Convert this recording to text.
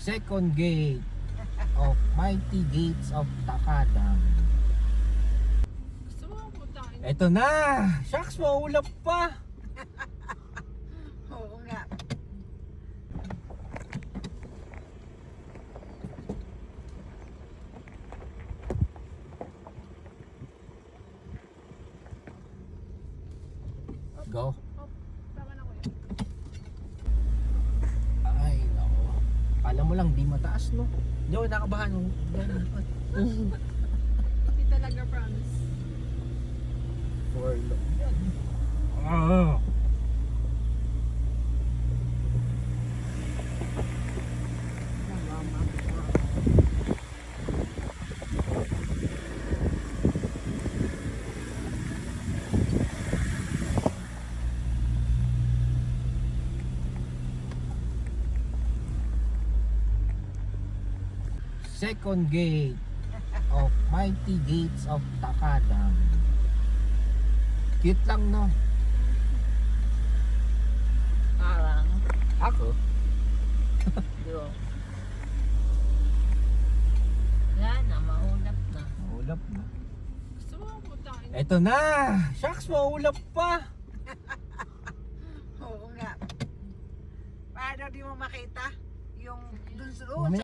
Second gate of Mighty Gates of Takadam. Gusto mo puntakin? Eto na! Shucks, maulap pa! Oo nga. Go. Oh, tama na ko yun. Ay, nako. Alam mo lang, di mataas, no? Hindi ako nakabahan. No? Hindi talaga promise. For long yan. Ah! Second gate of Mighty Gates of Takadam. Cute lang, no? Parang. Ako? Yo. Yan na, maulap na. Maulap na. Gusto mo puntakin? Eto na! Shucks, maulap pa! Oo nga. Paano di mo makita? Yung dun sa